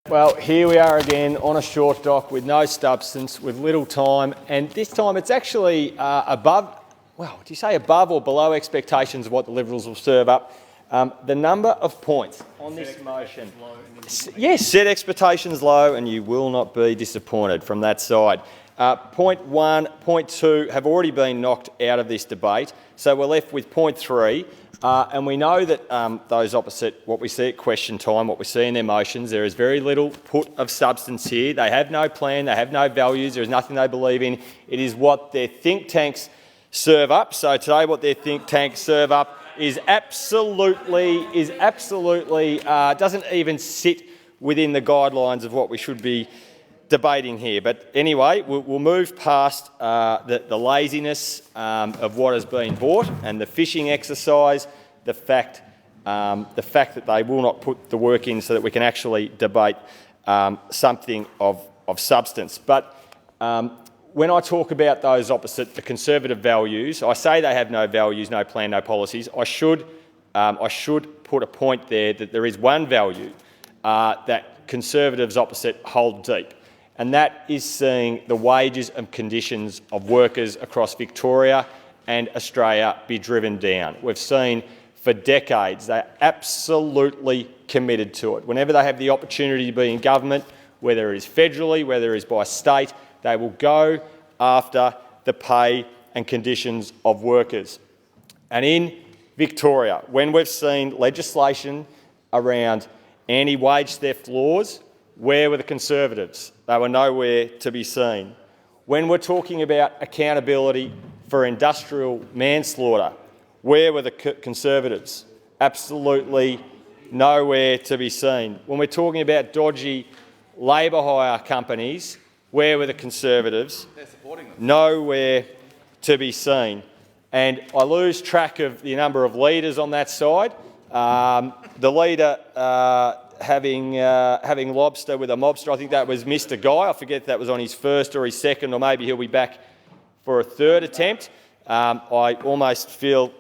Well, here we are again on a short dock with no substance, with little time, and this time it's actually above, well, do you say above or below expectations of what the Liberals will serve up? The number of points on this motion. Yes, set expectations low and you will not be disappointed from that side. Point 1, point 2 have already been knocked out of this debate, so we're left with point 3. And we know that those opposite what we see at question time, what we see in their motions, there is very little put of substance here. They have no plan, they have no values, there is nothing they believe in. It is what their think tanks serve up. So today what their think tanks serve up is absolutely doesn't even sit within the guidelines of what we should be debating here. But anyway, we'll move past the laziness of what has been bought and the fishing exercise, the fact that they will not put the work in so that we can actually debate something of substance. But when I talk about those opposite, the Conservative values, I say they have no values, no plan, no policies. I should put a point there that there is one value that Conservatives opposite hold deep, and that is seeing the wages and conditions of workers across Victoria and Australia be driven down. We've seen for decades they're absolutely committed to it. Whenever they have the opportunity to be in government, whether it is federally, whether it is by state, they will go after the pay and conditions of workers. And in Victoria, when we've seen legislation around anti-wage theft laws, where were the Conservatives? They were nowhere to be seen. When we're talking about accountability for industrial manslaughter, where were the Conservatives? Absolutely nowhere to be seen. When we're talking about dodgy labour hire companies, where were the Conservatives? They're supporting them. Nowhere to be seen. And I lose track of the number of leaders on that side. The leader having lobster with a mobster, I think that was Mr Guy. I forget if that was on his first or his second, or maybe he'll be back for a third attempt. I almost feel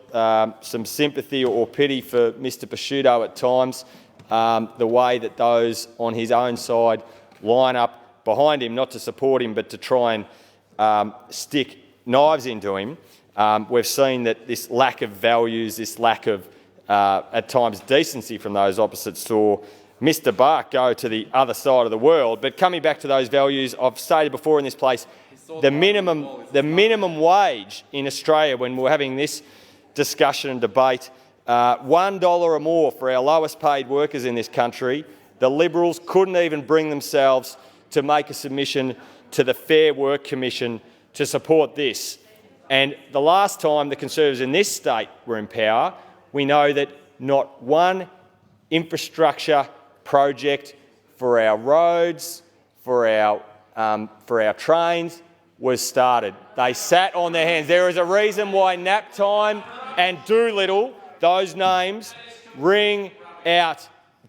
some sympathy or pity for Mr Prosciutto at times, the way that those on his own side line up behind him, not to support him but to try and stick knives into him. We've seen that this lack of values, this lack of, at times, decency from those opposites saw Mr Bark go to the other side of the world. But coming back to those values, I've stated before in this place, the minimum wage in Australia, when we're having this discussion and debate, $1 or more for our lowest paid workers in this country, the Liberals couldn't even bring themselves to make a submission to the Fair Work Commission to support this. And the last time the Conservatives in this state were in power, we know that not one infrastructure project for our roads, for our trains, was started. They sat on their hands. There is a reason why Nap Time and Doolittle, those names, ring out.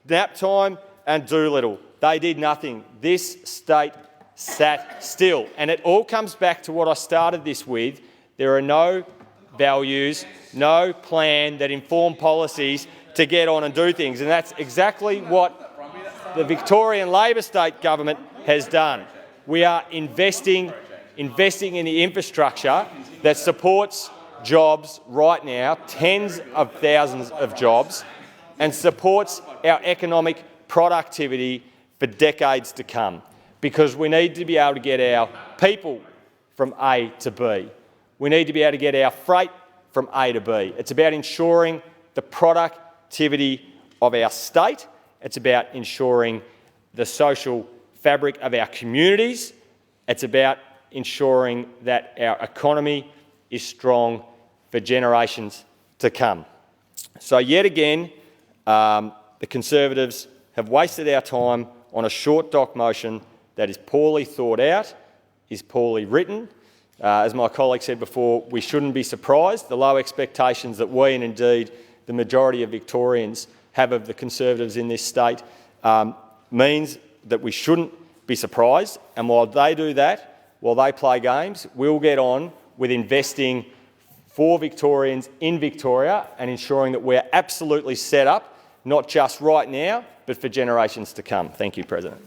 Nap Time and Doolittle. They did nothing. This state sat still. And it all comes back to what I started this with. There are no values, no plan that inform policies to get on and do things. And that's exactly what the Victorian Labor state government has done. We are investing in the infrastructure that supports jobs right now, tens of thousands of jobs, and supports our economic productivity for decades to come, because we need to be able to get our people from A to B. We need to be able to get our freight from A to B. It's about ensuring the productivity of our state. It's about ensuring the social fabric of our communities. It's about ensuring that our economy is strong for generations to come. So yet again, the Conservatives have wasted our time on a short dock motion that is poorly thought out, is poorly written. As my colleague said before, we shouldn't be surprised. The low expectations that we, and indeed the majority of Victorians, have of the Conservatives in this state means that we shouldn't be surprised. And while they do that, while they play games, we'll get on with investing for Victorians in Victoria and ensuring that we're absolutely set up, not just right now, but for generations to come. Thank you, President.